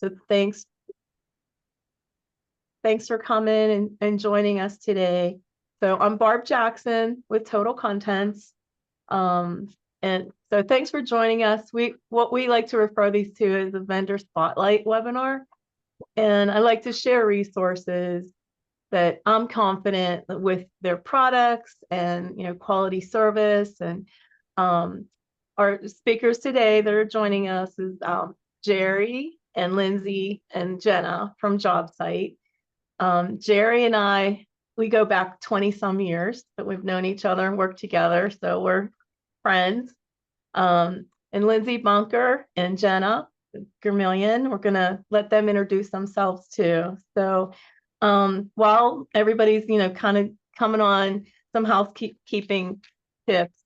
So thanks for coming and joining us today. So I'm Barb Jackson with Total Contentz. And so thanks for joining us. What we like to refer these to as a vendor spotlight webinar. And I like to share resources that I'm confident with their products and quality service. And our speakers today that are joining us is Jerry and Lindsay and Jenna from JobSight. Jerry and I, we go back 20 some years that we've known each other and worked together. So we're friends. And Lindsay Bunker and Jenna Gremillion, we're going to let them introduce themselves too. So while everybody's, kind of coming on some housekeeping tips,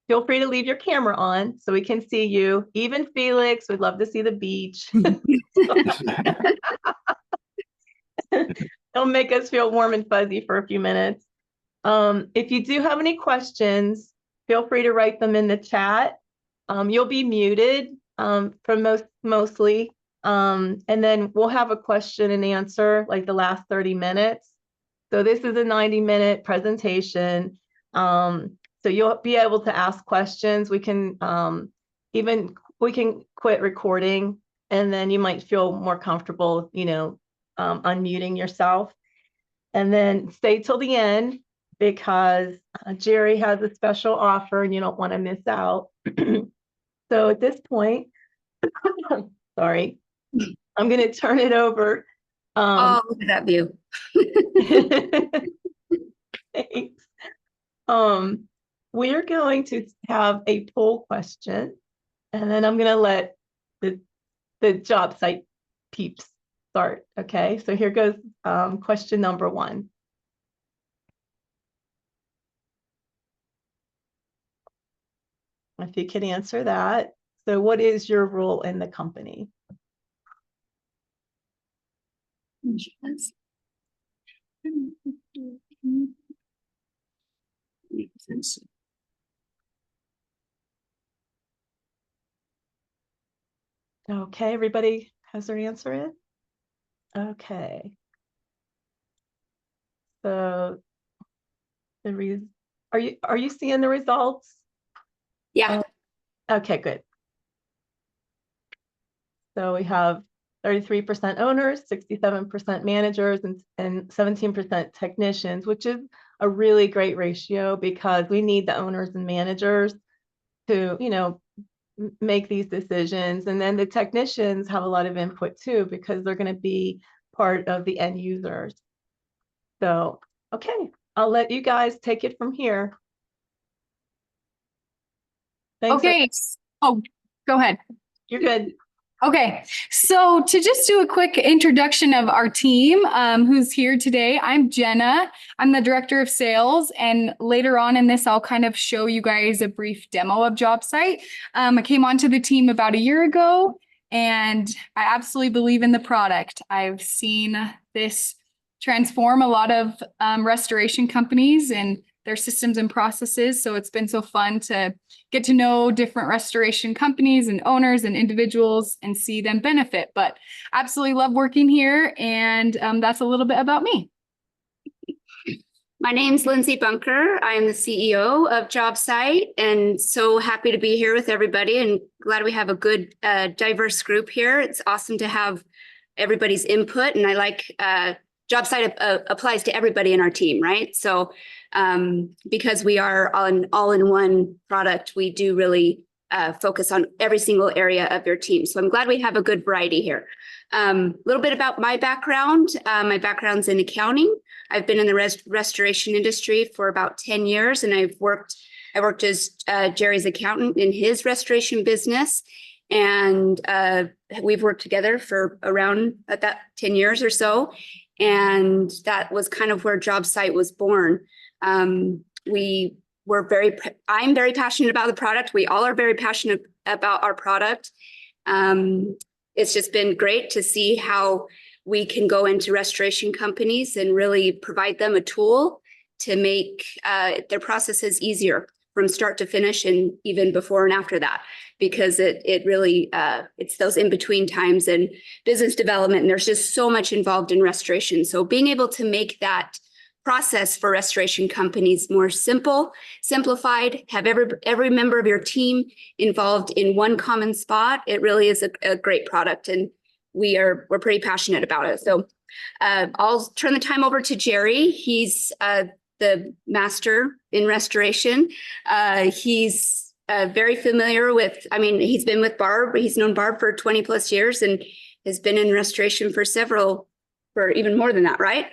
feel free to leave your camera on so we can see you. Even Felix, we'd love to see the beach. It'll make us feel warm and fuzzy for a few minutes. If you do have any questions, feel free to write them in the chat. You'll be muted for mostly. And then we'll have a question and answer like the last 30 minutes. So this is a 90-minute presentation. So you'll be able to ask questions. We can quit recording, and then you might feel more comfortable, unmuting yourself. And then stay till the end because Jerry has a special offer and you don't want to miss out. So at this point, sorry, I'm going to turn it over. Oh, look at that view. Thanks. We're going to have a poll question, and then I'm going to let the JobSight peeps start. Okay, so here goes question number 1. If you can answer that. So what is your role in the company? Yes. Okay, everybody has their answer in? Okay. So are you seeing the results? Yeah. Okay, good. So we have 33% owners, 67% managers, and 17% technicians, which is a really great ratio because we need the owners and managers to, make these decisions. And then the technicians have a lot of input too, because they're going to be part of the end users. So, okay, I'll let you guys take it from here. Thanks. Okay. Oh, go ahead. You're good. Okay, so to just do a quick introduction of our team, who's here today, I'm Jenna. I'm the director of sales, and later on in this, I'll kind of show you guys a brief demo of JobSight. I came onto the team about a year ago, and I absolutely believe in the product. I've seen this transform a lot of restoration companies and their systems and processes. So it's been so fun to get to know different restoration companies and owners and individuals and see them benefit. But absolutely love working here. And that's a little bit about me. My name's Lindsay Bunker. I am the CEO of JobSight, and so happy to be here with everybody and glad we have a good diverse group here. It's awesome to have everybody's input, and I like JobSight applies to everybody in our team, right? So because we are all-in-one product, we do really focus on every single area of your team. So I'm glad we have a good variety here. A little bit about my background. My background's in accounting. I've been in the restoration industry for about 10 years, and I worked as Jerry's accountant in his restoration business. And we've worked together for around about 10 years or so. And that was kind of where JobSight was born. I'm very passionate about the product. We all are very passionate about our product. It's just been great to see how we can go into restoration companies and really provide them a tool to make their processes easier from start to finish and even before and after that. because it really, it's those in-between times and business development. And there's just so much involved in restoration. So being able to make that process for restoration companies more simplified, have every member of your team involved in one common spot, it really is a great product. And we're pretty passionate about it. So I'll turn the time over to Jerry. He's the master in restoration. He's very familiar with, he's been with Barb. He's known Barb for 20 plus years and has been in restoration for even more than that, right?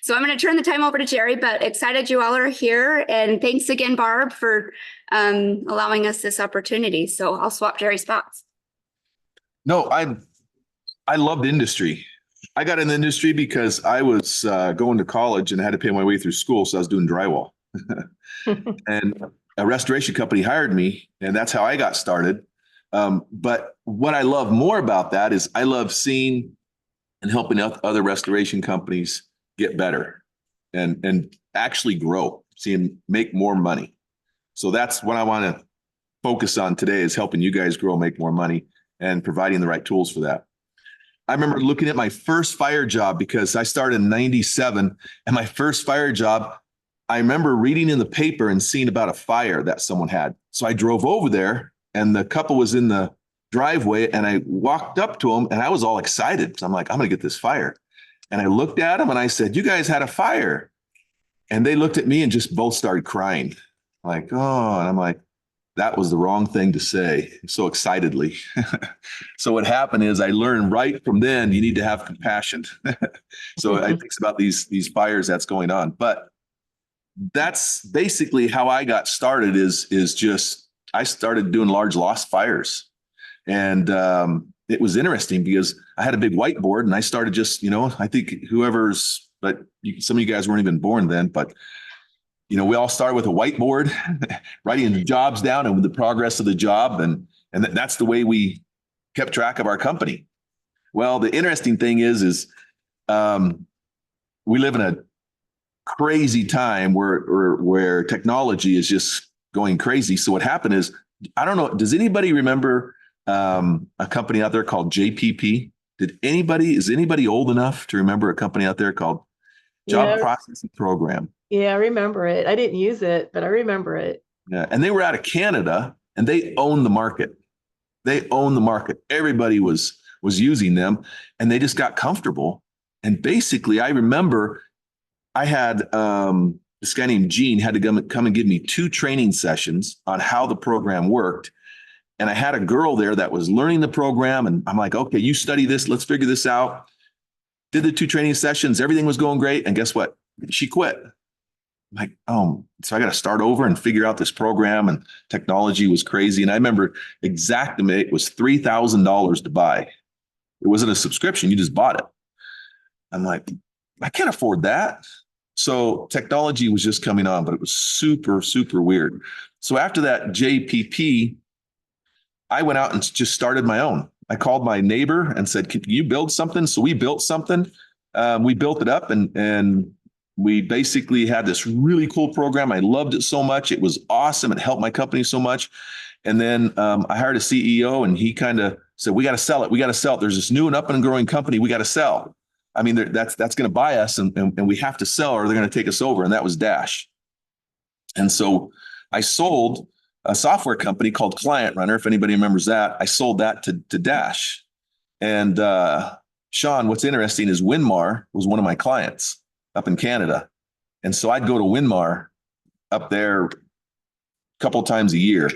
So I'm going to turn the time over to Jerry, but excited you all are here. And thanks again, Barb, for allowing us this opportunity. So I'll swap Jerry's spots. No, I loved industry. I got in the industry because I was going to college and I had to pay my way through school. So I was doing drywall. And a restoration company hired me, and that's how I got started. But what I love more about that is I love seeing and helping other restoration companies get better and actually grow, make more money. So that's what I want to focus on today, is helping you guys grow, make more money, and providing the right tools for that. I remember looking at my first fire job, because I started in 97, and my first fire job, I remember reading in the paper and seeing about a fire that someone had. So I drove over there, and the couple was in the driveway, and I walked up to them, and I was all excited. So I'm like, I'm going to get this fire. And I looked at them and I said, you guys had a fire. And they looked at me and just both started crying. Like, oh, and I'm like, that was the wrong thing to say so excitedly. So what happened is I learned right from then, you need to have compassion. So I think about these fires that's going on. But that's basically how I got started, is just, I started doing large loss fires. And it was interesting because I had a big whiteboard and I started just, I think some of you guys weren't even born then, but we all started with a whiteboard, writing the jobs down and the progress of the job. And that's the way we kept track of our company. Well, the interesting thing is we live in a crazy time where technology is just going crazy. So what happened is, I don't know, does anybody remember a company out there called JPP? Is anybody old enough to remember a company out there called Job Processing Program? Yeah, I remember it. I didn't use it, but I remember it. Yeah, and they were out of Canada, and they owned the market. Everybody was using them, and they just got comfortable. And basically, I remember I had this guy named Gene had to come and give me 2 training sessions on how the program worked. And I had a girl there that was learning the program. And I'm like, okay, you study this. Let's figure this out. Did the 2 training sessions. Everything was going great. And guess what? She quit. I'm like, oh, so I got to start over and figure out this program. And technology was crazy. And I remember Xactimate was $3,000 to buy. It wasn't a subscription. You just bought it. I'm like, I can't afford that. So technology was just coming on, but it was super, super weird. So after that JPP, I went out and just started my own. I called my neighbor and said, can you build something? So we built something. We built it up and we basically had this really cool program. I loved it so much. It was awesome. It helped my company so much. And then I hired a CEO, and he kind of said, we got to sell it. We got to sell it. There's this new and up and growing company. We got to sell. That's going to buy us and we have to sell or they're going to take us over. And that was Dash. And so I sold a software company called Client Runner. If anybody remembers that, I sold that to Dash. And Sean, what's interesting is Winmar was one of my clients up in Canada. And so I'd go to Winmar up there a couple of times a year.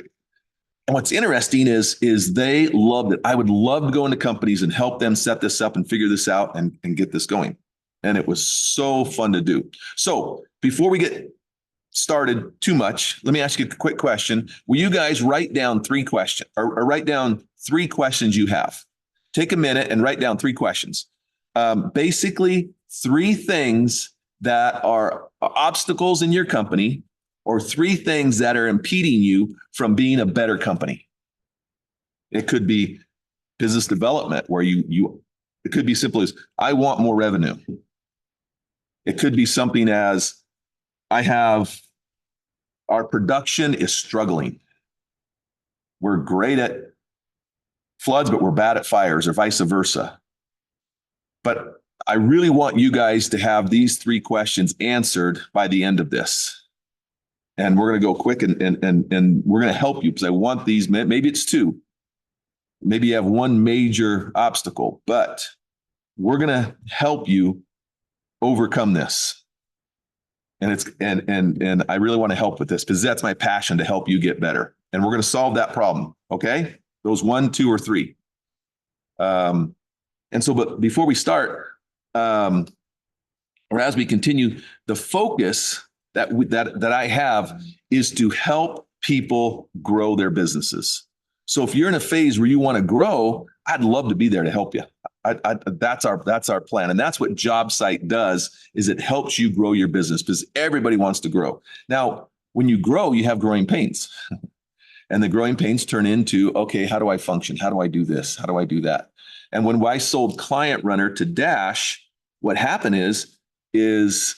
And what's interesting is they loved it. I would love to go into companies and help them set this up and figure this out and get this going. And it was so fun to do. So before we get started too much, let me ask you a quick question. Will you guys write down 3 questions or write down 3 questions you have? Take a minute and write down 3 questions. Basically 3 things that are obstacles in your company, or 3 things that are impeding you from being a better company. It could be business development, where it could be simple as, I want more revenue. It could be something as, our production is struggling. We're great at floods, but we're bad at fires, or vice versa. But I really want you guys to have these 3 questions answered by the end of this. And we're going to go quick and we're going to help you, because I want these, maybe it's 2. Maybe you have 1 major obstacle, but we're going to help you overcome this. And it's, and I really want to help with this, because that's my passion, to help you get better. And we're going to solve that problem. Okay. Those 1, 2, or 3. And so, but before we start, or as we continue, the focus that I have is to help people grow their businesses. So if you're in a phase where you want to grow, I'd love to be there to help you. That's our plan. And that's what JobSight does, is it helps you grow your business, because everybody wants to grow. Now, when you grow, you have growing pains. And the growing pains turn into, okay, how do I function? How do I do this? How do I do that? And when I sold Client Runner to Dash, what happened is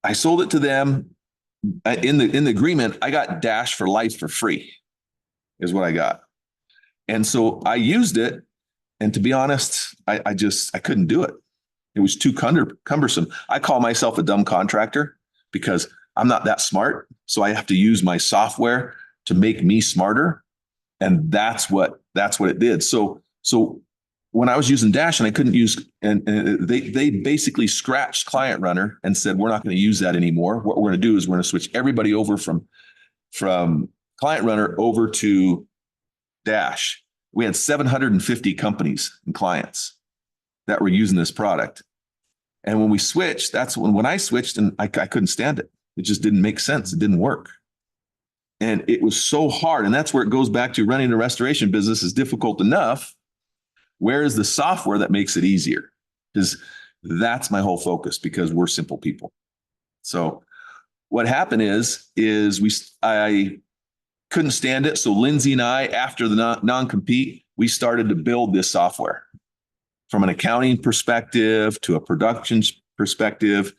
I sold it to them. In the agreement, I got Dash for life for free, is what I got. And so I used it. And to be honest, I couldn't do it. It was too cumbersome. I call myself a dumb contractor because I'm not that smart. So I have to use my software to make me smarter. And that's what it did. So when I was using Dash and I couldn't use, and they basically scratched Client Runner and said, we're not going to use that anymore. What we're going to do is we're going to switch everybody over from Client Runner over to Dash. We had 750 companies and clients that were using this product. And when we switched, that's when I switched, and I couldn't stand it. It just didn't make sense. It didn't work. And it was so hard. And that's where it goes back to running a restoration business is difficult enough. Where is the software that makes it easier? Because that's my whole focus, because we're simple people. So what happened is I couldn't stand it. So Lindsay and I, after the non-compete, we started to build this software from an accounting perspective to a production perspective.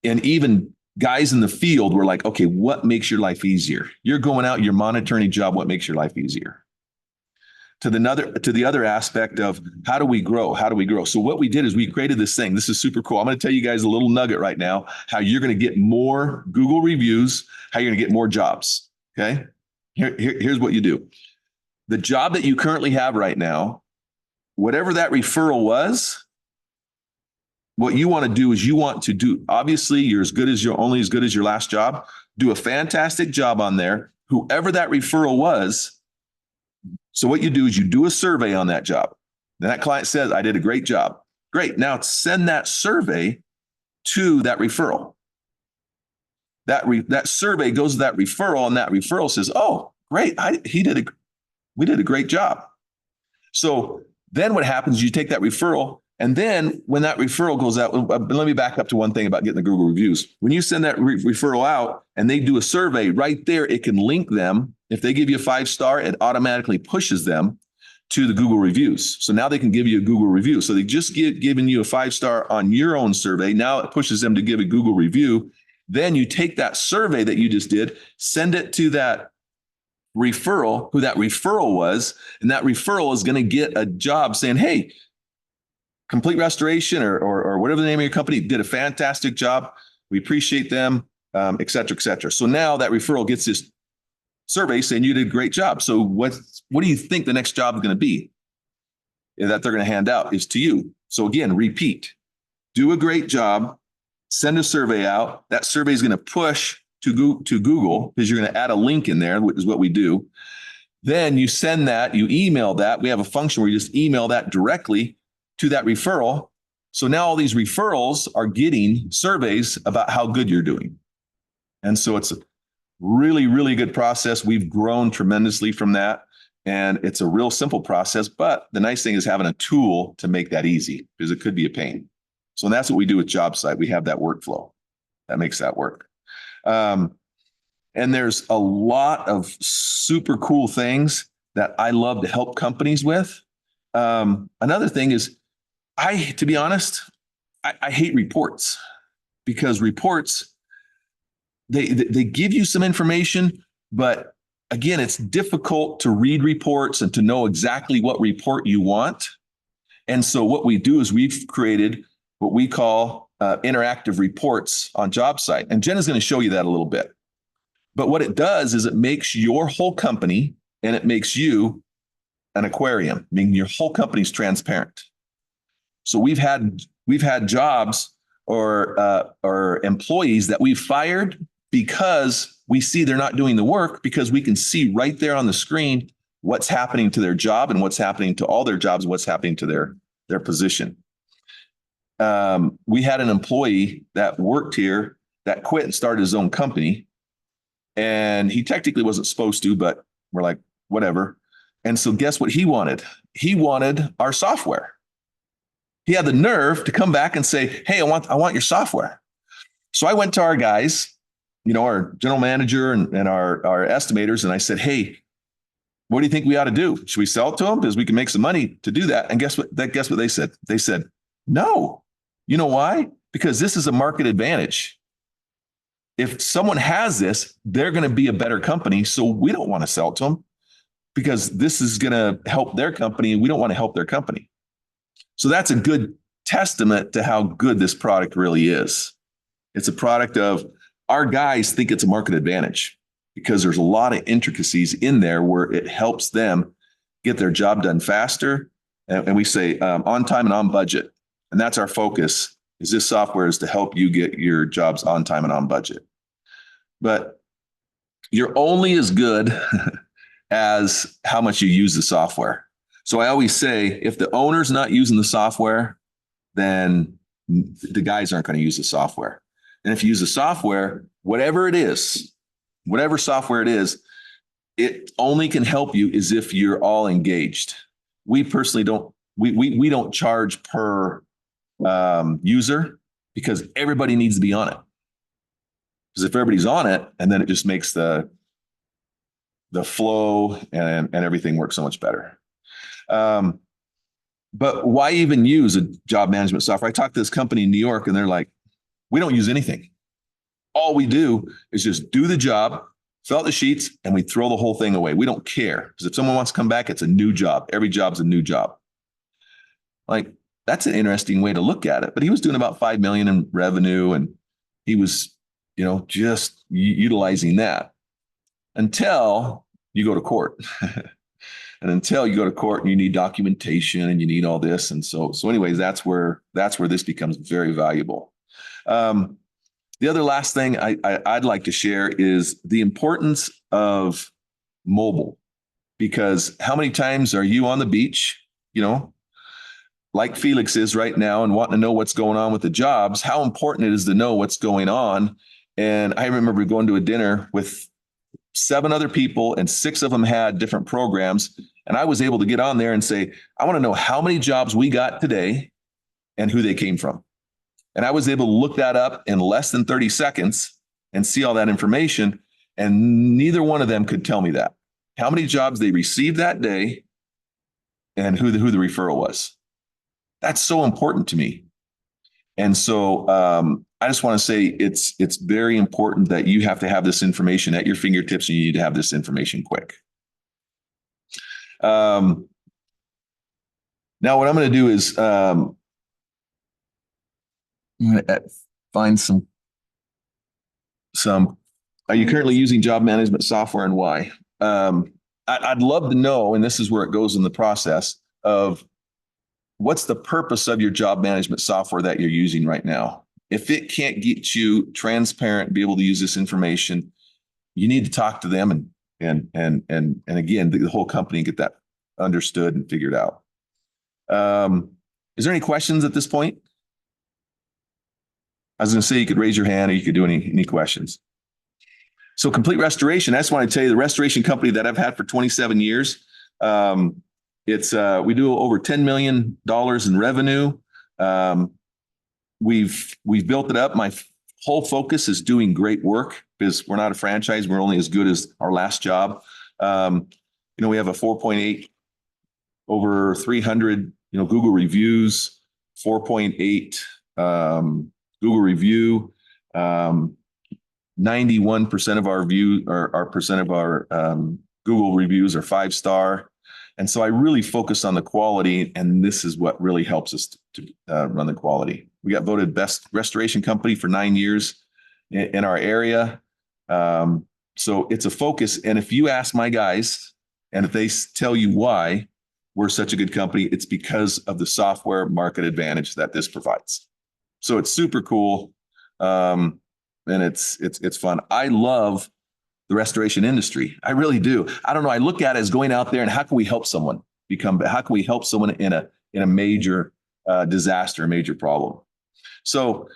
And even guys in the field were like, okay, what makes your life easier? You're going out, you're monitoring a job. What makes your life easier? To the other aspect of how do we grow? How do we grow? So what we did is we created this thing. This is super cool. I'm going to tell you guys a little nugget right now, how you're going to get more Google reviews, how you're going to get more jobs. Okay. Here's what you do. The job that you currently have right now, whatever that referral was, what you want to do is you want to do, obviously you're only as good as your last job. Do a fantastic job on there. Whoever that referral was. So what you do is you do a survey on that job. Then that client says, I did a great job. Great. Now send that survey to that referral. That survey goes to that referral, and that referral says, oh, great. We did a great job. So then what happens is you take that referral, and then when that referral goes out, let me back up to one thing about getting the Google reviews. When you send that referral out and they do a survey right there, it can link them. If they give you a 5-star, it automatically pushes them to the Google reviews. So now they can give you a Google review. So they just given you a 5-star on your own survey. Now it pushes them to give a Google review. Then you take that survey that you just did, send it to that referral, who that referral was, and that referral is going to get a job saying, hey, Complete Restoration or whatever the name of your company did a fantastic job. We appreciate them, et cetera, et cetera. So now that referral gets this survey saying you did a great job. So what do you think the next job is going to be that they're going to hand out is to you? So again, repeat, do a great job, send a survey out. That survey is going to push to Google because you're going to add a link in there, which is what we do. Then you send that, you email that. We have a function where you just email that directly to that referral. So now all these referrals are getting surveys about how good you're doing. And so it's a really, really good process. We've grown tremendously from that. And it's a real simple process. But the nice thing is having a tool to make that easy, because it could be a pain. So that's what we do with JobSight. We have that workflow that makes that work. And there's a lot of super cool things that I love to help companies with. Another thing is, to be honest, I hate reports, because reports, they give you some information, but again, it's difficult to read reports and to know exactly what report you want. And so what we do is we've created what we call interactive reports on JobSight. And Jenna's going to show you that a little bit. But what it does is it makes your whole company, and it makes you an aquarium, meaning your whole company's transparent. So we've had jobs or employees that we've fired because we see they're not doing the work, because we can see right there on the screen what's happening to their job and what's happening to all their jobs and what's happening to their position. We had an employee that worked here that quit and started his own company. And he technically wasn't supposed to, but we're like, whatever. And so guess what he wanted? He wanted our software. He had the nerve to come back and say, hey, I want your software. So I went to our guys, our general manager and our estimators, and I said, hey, what do you think we ought to do? Should we sell it to them? Because we can make some money to do that. And guess what they said? They said, no. You know why? Because this is a market advantage. If someone has this, they're going to be a better company. So we don't want to sell it to them because this is going to help their company and we don't want to help their company. So that's a good testament to how good this product really is. It's a product of our guys think it's a market advantage because there's a lot of intricacies in there where it helps them get their job done faster. And we say on time and on budget. And that's our focus, is this software is to help you get your jobs on time and on budget. But you're only as good as how much you use the software. So I always say, if the owner's not using the software, then the guys aren't going to use the software. And if you use the software, whatever it is, whatever software it is, it only can help you is if you're all engaged. We personally don't, we don't charge per user because everybody needs to be on it. Because if everybody's on it, and then it just makes the flow and everything work so much better. But why even use a job management software? I talked to this company in New York and they're like, we don't use anything. All we do is just do the job, fill out the sheets, and we throw the whole thing away. We don't care. Because if someone wants to come back, it's a new job. Every job's a new job. Like, that's an interesting way to look at it. But he was doing about 5 million in revenue, and he was, just utilizing that until you go to court. And until you go to court and you need documentation and you need all this. And so anyways, that's where this becomes very valuable. The other last thing I'd like to share is the importance of mobile, because how many times are you on the beach, like Felix is right now, and wanting to know what's going on with the jobs, how important it is to know what's going on. And I remember going to a dinner with 7 other people, and 6 of them had different programs. And I was able to get on there and say, I want to know how many jobs we got today and who they came from. And I was able to look that up in less than 30 seconds and see all that information. And neither one of them could tell me that. How many jobs they received that day and who the referral was. That's so important to me. And so I just want to say it's very important that you have to have this information at your fingertips, and you need to have this information quick. Now what I'm going to do is I'm going to find some. Are you currently using job management software, and why? I'd love to know, and this is where it goes in the process of what's the purpose of your job management software that you're using right now. If it can't get you transparent, be able to use this information, you need to talk to them and again, the whole company, and get that understood and figured out. Is there any questions at this point? I was going to say you could raise your hand, or you could do any questions. So Complete Restoration, I just want to tell you, the restoration company that I've had for 27 years, we do over $10 million in revenue. We've built it up. My whole focus is doing great work, because we're not a franchise. We're only as good as our last job. We have a 4.8 over 300, Google reviews, 4.8 Google review. 91% of our percent of our Google reviews are 5-star. And so I really focus on the quality, and this is what really helps us to run the quality. We got voted best restoration company for 9 years in our area. So it's a focus. And if you ask my guys, and if they tell you why we're such a good company, it's because of the software market advantage that this provides. So it's super cool. And it's fun. I love the restoration industry. I really do. I don't know. I look at it as going out there and how can we help someone how can we help someone in a major disaster, a major problem? So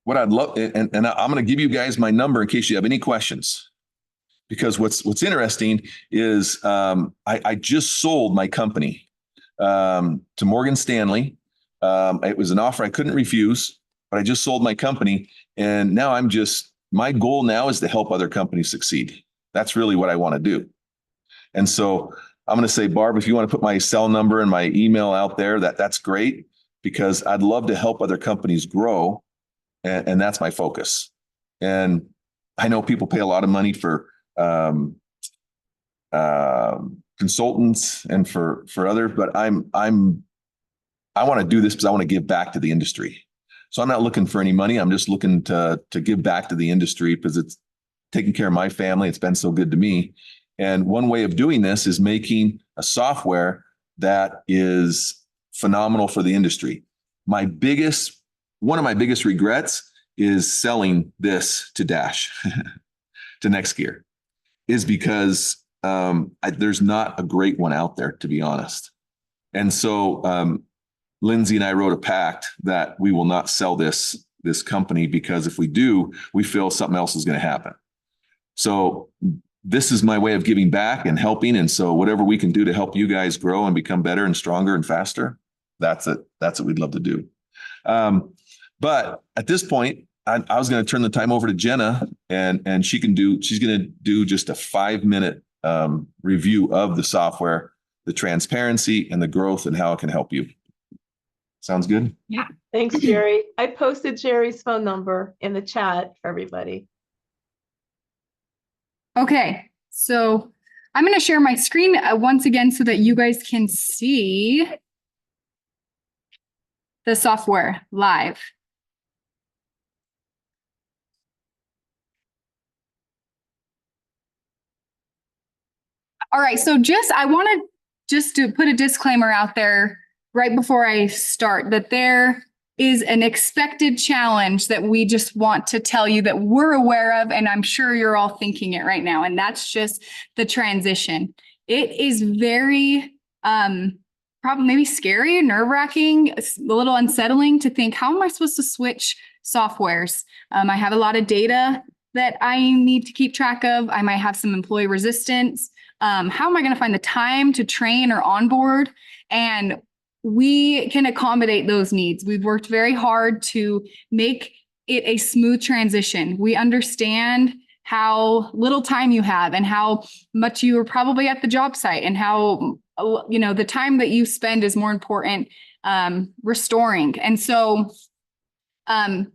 what I'd love, and I'm going to give you guys my number in case you have any questions, because what's interesting is I just sold my company to Morgan Stanley. It was an offer I couldn't refuse, but I just sold my company, and now my goal now is to help other companies succeed. That's really what I want to do. And so I'm going to say, Barb, if you want to put my cell number and my email out there, that's great, because I'd love to help other companies grow. And that's my focus. And I know people pay a lot of money for consultants and for others, but I want to do this because I want to give back to the industry. So I'm not looking for any money. I'm just looking to give back to the industry because it's taking care of my family. It's been so good to me. And one way of doing this is making a software that is phenomenal for the industry. One of my biggest regrets is selling this to Dash, to NextGear, is because there's not a great one out there, to be honest. And so Lindsay and I wrote a pact that we will not sell this company, because if we do, we feel something else is going to happen. So this is my way of giving back and helping. And so whatever we can do to help you guys grow and become better and stronger and faster, that's it. That's what we'd love to do. But at this point, I was going to turn the time over to Jenna, and she's going to do just a 5-minute review of the software, the transparency and the growth and how it can help you. Sounds good? Yeah. Thanks, Jerry. I posted Jerry's phone number in the chat for everybody. Okay, so I'm going to share my screen once again so that you guys can see the software live. All right, so I want to put a disclaimer out there right before I start that there is an expected challenge that we just want to tell you that we're aware of, and I'm sure you're all thinking it right now, and that's just the transition. It is very probably maybe scary, nerve-wracking, a little unsettling to think, how am I supposed to switch softwares? I have a lot of data that I need to keep track of. I might have some employee resistance. How am I going to find the time to train or onboard? And we can accommodate those needs. We've worked very hard to make it a smooth transition. We understand how little time you have and how much you are probably at the job site, and how, the time that you spend is more important restoring. And so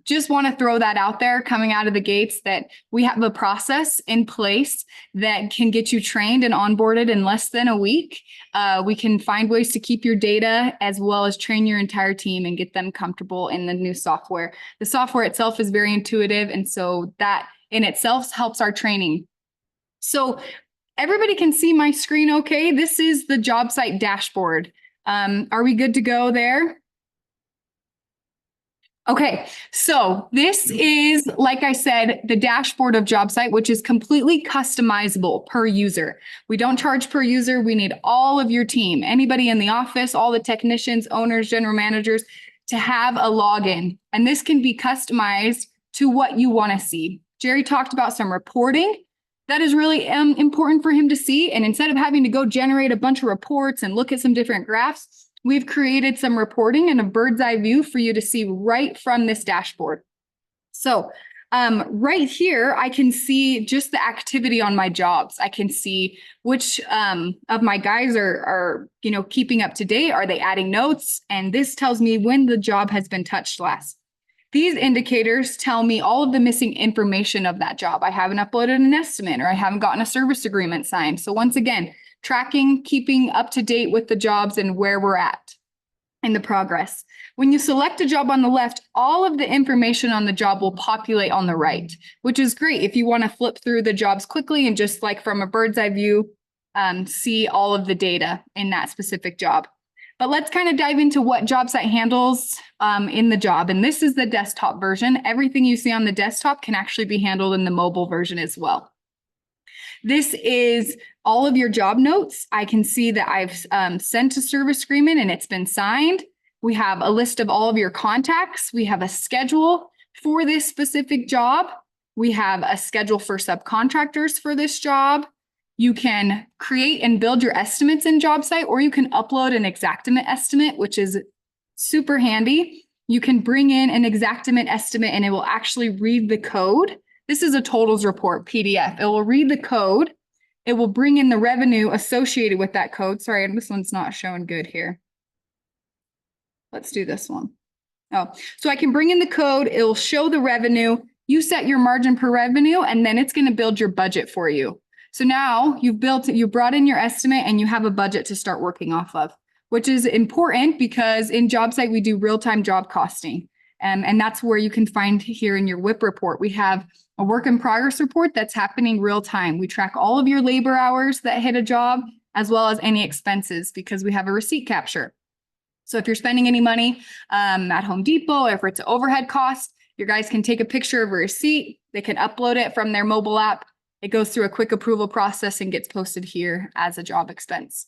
just want to throw that out there coming out of the gates, that we have a process in place that can get you trained and onboarded in less than a week. We can find ways to keep your data as well as train your entire team and get them comfortable in the new software. The software itself is very intuitive, and so that in itself helps our training. So everybody can see my screen okay? This is the JobSight dashboard. Are we good to go there? Okay, so this is, like I said, the dashboard of JobSight, which is completely customizable per user. We don't charge per user. We need all of your team, anybody in the office, all the technicians, owners, general managers, to have a login. And this can be customized to what you want to see. Jerry talked about some reporting that is really important for him to see. And instead of having to go generate a bunch of reports and look at some different graphs, we've created some reporting and a bird's eye view for you to see right from this dashboard. So right here, I can see just the activity on my jobs. I can see which of my guys are keeping up to date. Are they adding notes? And this tells me when the job has been touched last. These indicators tell me all of the missing information of that job. I haven't uploaded an estimate or I haven't gotten a service agreement signed. So once again, tracking, keeping up to date with the jobs and where we're at in the progress. When you select a job on the left, all of the information on the job will populate on the right, which is great if you want to flip through the jobs quickly and just like from a bird's eye view, see all of the data in that specific job. But let's kind of dive into what JobSight handles in the job. And this is the desktop version. Everything you see on the desktop can actually be handled in the mobile version as well. This is all of your job notes. I can see that I've sent a service agreement and it's been signed. We have a list of all of your contacts. We have a schedule for this specific job. We have a schedule for subcontractors for this job. You can create and build your estimates in JobSight, or you can upload an Xactimate estimate, which is super handy. You can bring in an Xactimate estimate and it will actually read the code. This is a totals report PDF. It will read the code. It will bring in the revenue associated with that code. Sorry, this one's not showing good here. Let's do this one. Oh, so I can bring in the code. It'll show the revenue. You set your margin per revenue, and then it's going to build your budget for you. So now you brought in your estimate and you have a budget to start working off of, which is important because in JobSight, we do real-time job costing. And that's where you can find here in your WIP report. We have a work in progress report that's happening real time. We track all of your labor hours that hit a job, as well as any expenses because we have a receipt capture. So if you're spending any money at Home Depot, or if it's an overhead cost, your guys can take a picture of a receipt. They can upload it from their mobile app. It goes through a quick approval process and gets posted here as a job expense.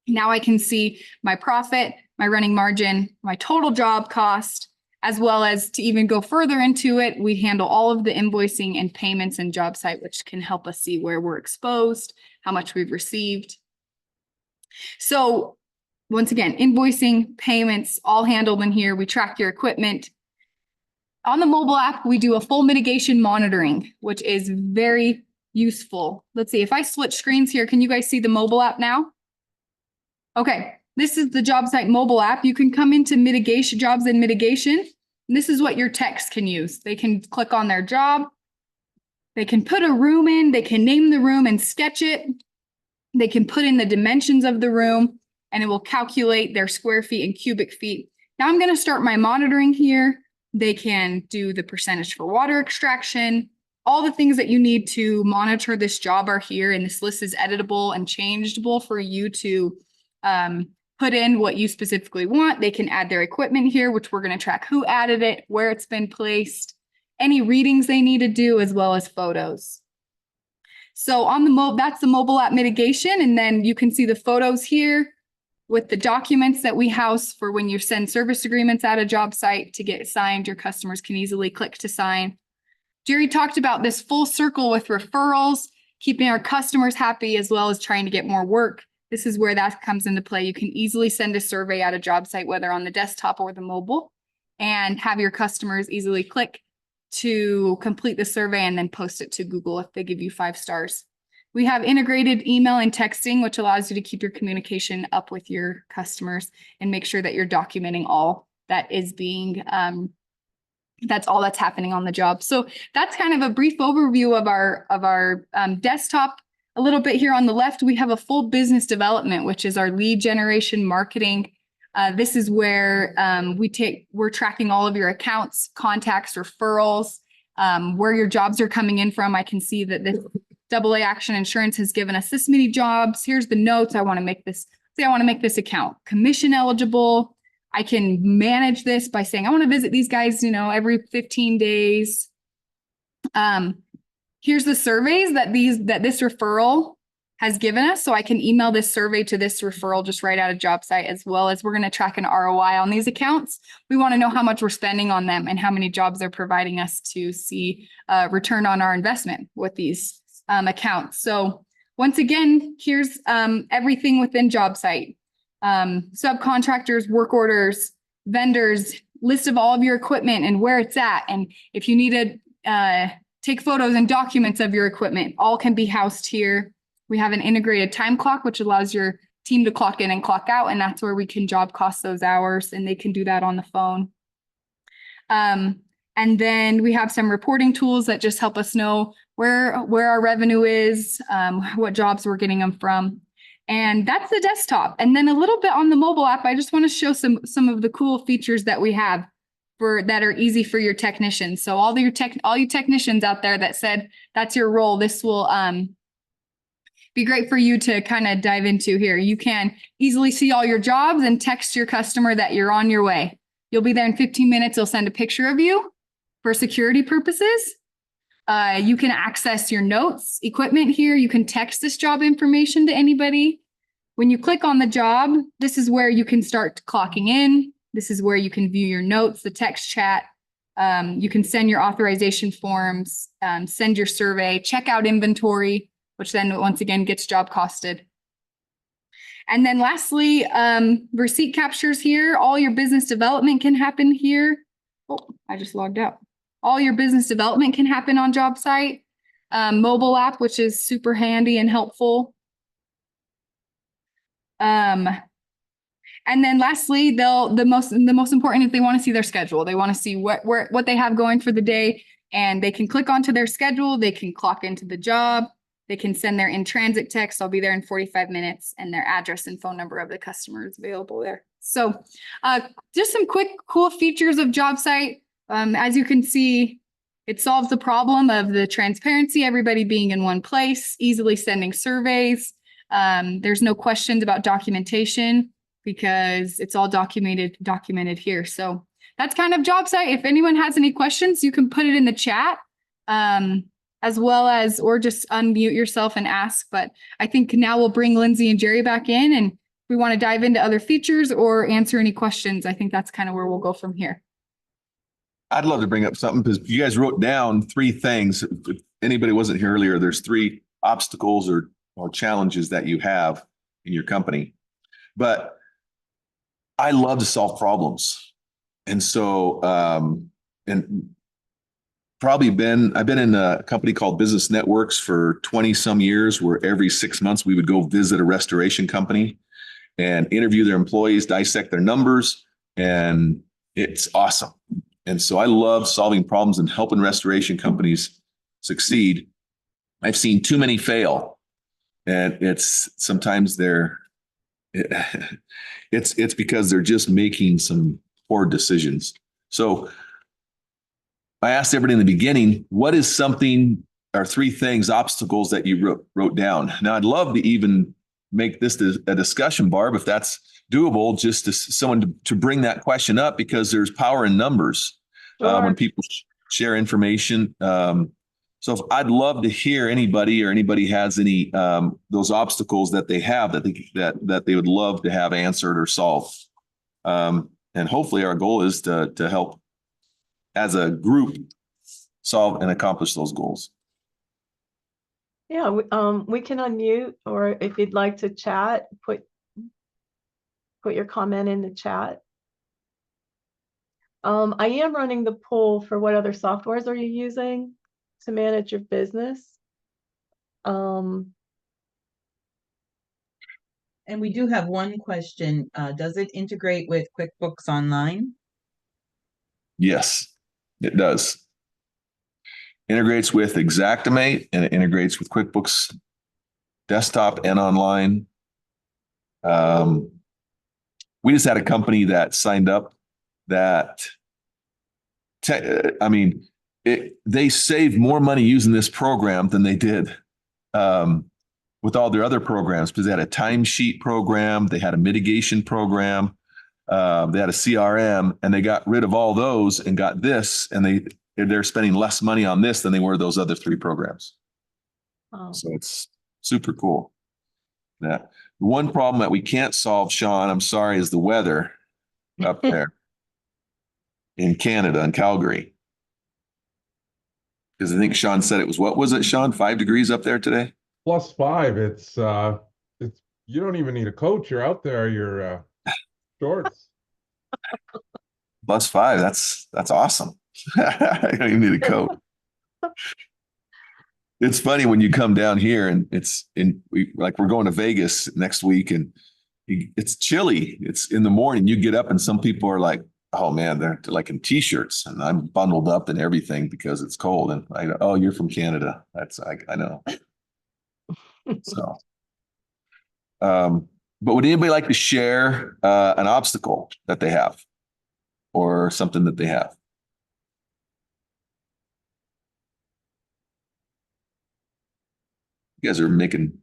Now I can see my profit, my running margin, my total job cost, as well as to even go further into it, we handle all of the invoicing and payments in JobSight, which can help us see where we're exposed, how much we've received. So once again, invoicing, payments, all handled in here. We track your equipment. On the mobile app, we do a full mitigation monitoring, which is very useful. Let's see, if I switch screens here, can you guys see the mobile app now? Okay, this is the JobSight mobile app. You can come into mitigation, jobs and mitigation. And this is what your techs can use. They can click on their job. They can put a room in. They can name the room and sketch it. They can put in the dimensions of the room and it will calculate their square feet and cubic feet. Now I'm going to start my monitoring here. They can do the percentage for water extraction. All the things that you need to monitor this job are here, and this list is editable and changeable for you to put in what you specifically want. They can add their equipment here, which we're going to track who added it, where it's been placed, any readings they need to do, as well as photos. So on the that's the mobile app mitigation, and then you can see the photos here with the documents that we house for when you send service agreements out of JobSight to get signed. Your customers can easily click to sign. Jerry talked about this full circle with referrals, keeping our customers happy, as well as trying to get more work. This is where that comes into play. You can easily send a survey out of JobSight, whether on the desktop or the mobile, and have your customers easily click to complete the survey and then post it to Google if they give you 5 stars. We have integrated email and texting, which allows you to keep your communication up with your customers and make sure that you're documenting all that is being that's all that's happening on the job. So that's kind of a brief overview of our desktop. A little bit here on the left, we have a full business development, which is our lead generation marketing. This is where we're tracking all of your accounts, contacts, referrals, where your jobs are coming in from. I can see that this AA Action Insurance has given us this many jobs. Here's the notes. I want to make this, say I want to make this account commission eligible. I can manage this by saying, I want to visit these guys, every 15 days. Here's the surveys that this referral has given us. So I can email this survey to this referral just right out of JobSight, as well as we're going to track an ROI on these accounts. We want to know how much we're spending on them and how many jobs they're providing us to see return on our investment with these accounts. So once again, here's everything within JobSight. Subcontractors, work orders, vendors, list of all of your equipment and where it's at. And if you need to take photos and documents of your equipment, all can be housed here. We have an integrated time clock, which allows your team to clock in and clock out. And that's where we can job cost those hours, and they can do that on the phone. And then we have some reporting tools that just help us know where our revenue is, what jobs we're getting them from. And that's the desktop. And then a little bit on the mobile app, I just want to show some of the cool features that we have that are easy for your technicians. So all you technicians out there that said that's your role, this will be great for you to kind of dive into here. You can easily see all your jobs and text your customer that you're on your way. You'll be there in 15 minutes. They'll send a picture of you for security purposes. You can access your notes, equipment here. You can text this job information to anybody. When you click on the job, this is where you can start clocking in. This is where you can view your notes, the text chat. You can send your authorization forms, send your survey, check out inventory, which then once again gets job costed. And then lastly, receipt captures here. All your business development can happen here. Oh, I just logged out. All your business development can happen on JobSight. Mobile app, which is super handy and helpful. And then lastly, the most important is they want to see their schedule. They want to see what they have going for the day, and they can click onto their schedule. They can clock into the job. They can send their in-transit text. I'll be there in 45 minutes, and their address and phone number of the customer is available there. So just some quick, cool features of JobSight. As you can see, it solves the problem of the transparency, everybody being in one place, easily sending surveys. There's no questions about documentation because it's all documented here. So that's kind of JobSight. If anyone has any questions, you can put it in the chat. As well as, or just unmute yourself and ask. But I think now we'll bring Lindsay and Jerry back in, and we want to dive into other features or answer any questions. I think that's kind of where we'll go from here. I'd love to bring up something because you guys wrote down 3 things. If anybody wasn't here earlier, there's 3 obstacles or challenges that you have in your company. But I love to solve problems. And so, I've been in a company called Business Networks for 20 some years, where every 6 months we would go visit a restoration company and interview their employees, dissect their numbers, and it's awesome. And so I love solving problems and helping restoration companies succeed. I've seen too many fail, and it's because they're just making some poor decisions. So I asked everybody in the beginning, what is something or 3 things, obstacles that you wrote down? Now, I'd love to even make this a discussion, Barb, if that's doable, just to someone to bring that question up, because there's power in numbers when people share information. So I'd love to hear anybody has any those obstacles that they have that they would love to have answered or solved. And hopefully our goal is to help as a group solve and accomplish those goals. Yeah, we can unmute, or if you'd like to chat, put your comment in the chat. I am running the poll for what other softwares are you using to manage your business. And we do have one question. Does it integrate with QuickBooks Online? Yes, it does. Integrates with Xactimate, and it integrates with QuickBooks Desktop and Online. We just had a company that signed up that, they saved more money using this program than they did with all their other programs, because they had a timesheet program, they had a mitigation program, they had a CRM, and they got rid of all those and got this, and they're spending less money on this than they were those other 3 programs. Oh. So it's super cool. Yeah. The one problem that we can't solve, Sean, I'm sorry, is the weather up there in Canada, in Calgary. Because I think Sean said it was, what was it, Sean? 5 degrees up there today? +5. It's you don't even need a coat. You're out there, your shorts. +5. That's awesome. I don't even need a coat. It's funny when you come down here and we're going to Vegas next week, and it's chilly. It's in the morning. You get up and some people are like oh man, they're like in t-shirts and I'm bundled up and everything because it's cold. And I go, oh, you're from Canada. I know. So, but would anybody like to share an obstacle that they have or something that they have? You guys are making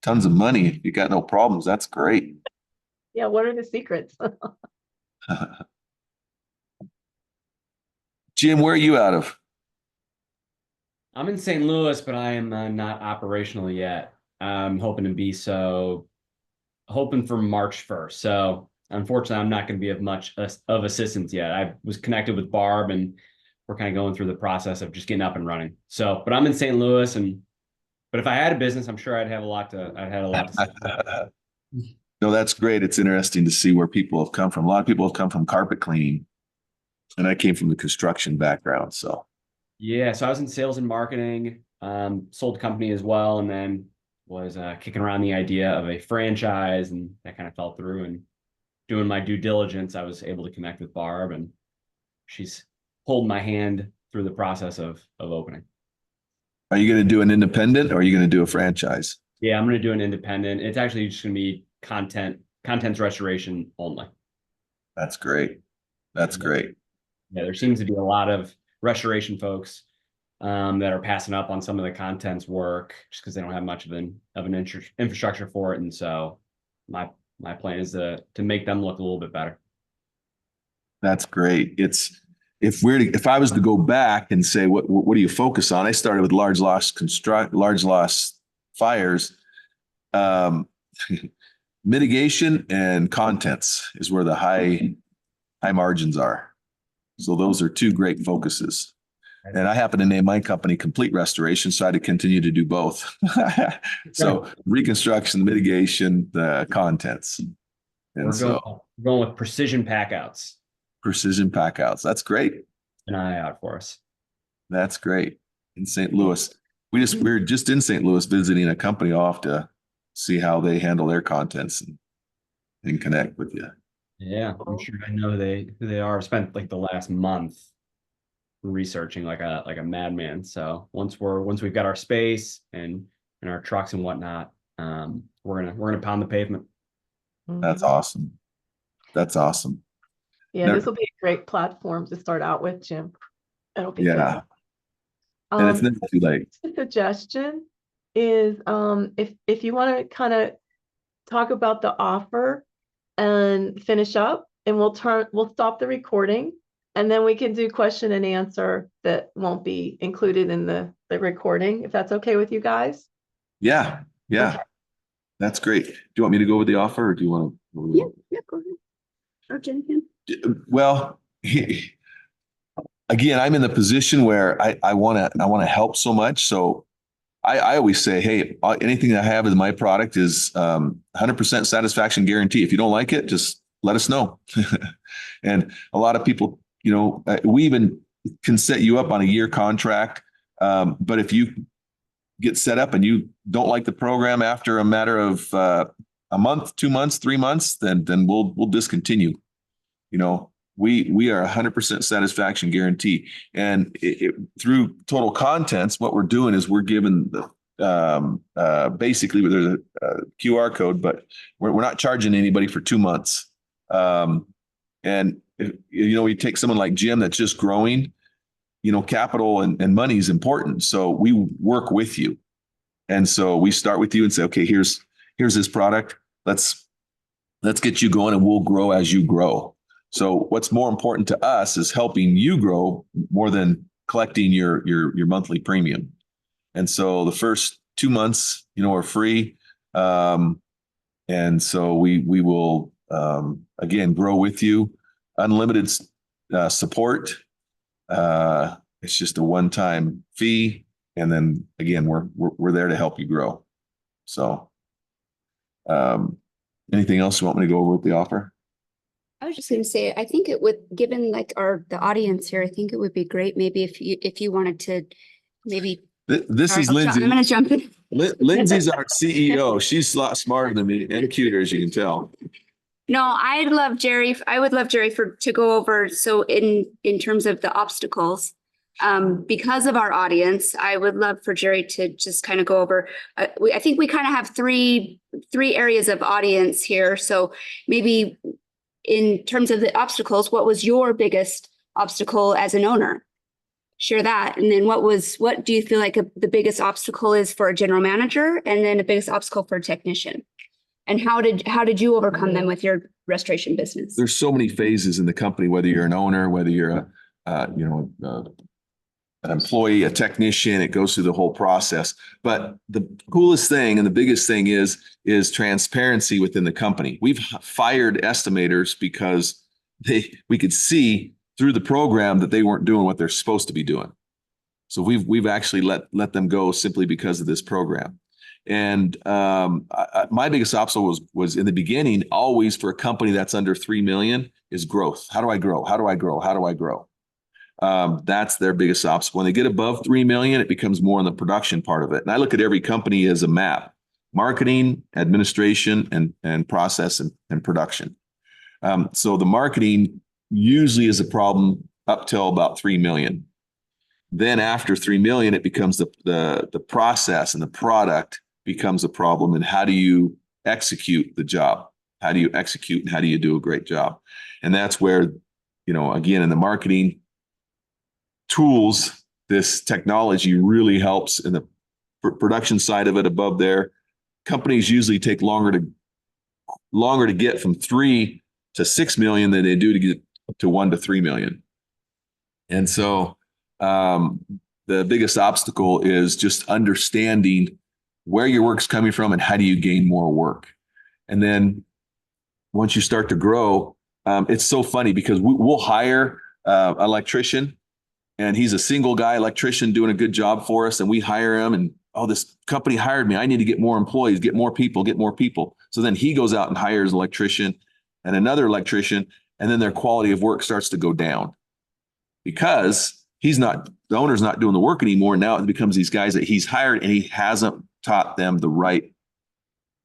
tons of money. You got no problems. That's great. Yeah, what are the secrets? Jim, where are you out of? I'm in St. Louis, but I am not operational yet. I'm hoping to be hoping for March 1st. So unfortunately, I'm not going to be of much of assistance yet. I was connected with Barb and we're kind of going through the process of just getting up and running. So, but I'm in St. Louis but if I had a business, I'm sure I'd had a lot to say. No, that's great. It's interesting to see where people have come from. A lot of people have come from carpet cleaning, and I came from the construction background. So, yeah, so I was in sales and marketing, sold company as well, and then was kicking around the idea of a franchise, and that kind of fell through. And doing my due diligence, I was able to connect with Barb, and she's holding my hand through the process of opening. are you going to do an independent or are you going to do a franchise? Yeah, I'm going to do an independent. It's actually just going to be contents restoration only. That's great. That's great. Yeah, there seems to be a lot of restoration folks that are passing up on some of the contents work just because they don't have much of an infrastructure for it. And so my plan is to make them look a little bit better. That's great. If I was to go back and say, what do you focus on? I started with large loss fires. Mitigation and contents is where the high margins are. So those are two great focuses. And I happen to name my company Complete Restoration, so I had to continue to do both. So reconstruction, mitigation, the contents. And We're going with precision packouts. Precision packouts. That's great. An eye out for us. That's great. In St. Louis. We're just in St. Louis visiting a company. I'll have to see how they handle their contents and connect with you. Yeah, I'm sure I know who they are. I've spent like the last month researching like a madman. So once we've got our space and our trucks and whatnot, we're gonna pound the pavement. That's awesome. That's awesome. Yeah, this will be a great platform to start out with, Jim. It'll be Yeah. good. And it's never too late. A suggestion is if you want to kind of talk about the offer and finish up, and we'll stop the recording, and then we can do question and answer that won't be included in the recording, if that's okay with you guys. Yeah. Okay. That's great. Do you want me to go with the offer or do you want to? Yeah, go ahead. Or Jen can. Well, again, I'm in the position where I want to help so much. So I always say, hey, anything that I have in my product is 100% satisfaction guarantee. If you don't like it, just let us know. And a lot of people, we even can set you up on a year contract. But if you get set up and you don't like the program after a matter of a month, 2 months, 3 months, then we'll discontinue. We are 100% satisfaction guarantee. And through Total Contentz, what we're doing is we're giving the basically there's a QR code, but we're not charging anybody for 2 months. And we take someone like Jim that's just growing, capital and money is important. So we work with you. And so we start with you and say, okay, here's this product. Let's get you going and we'll grow as you grow. So what's more important to us is helping you grow more than collecting your monthly premium. And so the first 2 months, are free. And so we will, again, grow with you. Unlimited support. It's just a one-time fee. And then again, we're there to help you grow. So anything else you want me to go over with the offer? I was just going to say, I think it would, given like the audience here, I think it would be great maybe if you wanted to maybe. This is Lindsay. I'm going to jump in. Lindsay's our CEO. She's a lot smarter than me and cuter, as you can tell. No, I would love Jerry to go over, so in terms of the obstacles, because of our audience, I would love for Jerry to just kind of go over, I think we kind of have three areas of audience here. So maybe in terms of the obstacles, what was your biggest obstacle as an owner? Share that. And then what do you feel like the biggest obstacle is for a general manager, and then the biggest obstacle for a technician? And how did you overcome them with your restoration business? There's so many phases in the company, whether you're an owner, whether you're an employee, a technician, it goes through the whole process. But the coolest thing and the biggest thing is transparency within the company. We've fired estimators because we could see through the program that they weren't doing what they're supposed to be doing. So we've actually let them go simply because of this program. And my biggest obstacle was in the beginning, always for a company that's under 3 million, is growth. How do I grow? How do I grow? How do I grow? That's their biggest obstacle. When they get above 3 million, it becomes more on the production part of it. And I look at every company as a map: marketing, administration, and process and production. So the marketing usually is a problem up till about 3 million. Then after 3 million, it becomes the process and the product becomes a problem. And how do you execute the job? How do you execute and how do you do a great job? And that's where, again, in the marketing tools, this technology really helps in the production side of it. Above there, companies usually take longer to get from 3 to 6 million than they do to get to 1 to 3 million. And so the biggest obstacle is just understanding where your work's coming from and how do you gain more work. And then once you start to grow, it's so funny because we'll hire an electrician, and he's a single guy electrician doing a good job for us. And we hire him, and this company hired me. I need to get more employees, get more people. So then he goes out and hires an electrician and another electrician, and then their quality of work starts to go down because the owner's not doing the work anymore. Now it becomes these guys that he's hired, and he hasn't taught them the right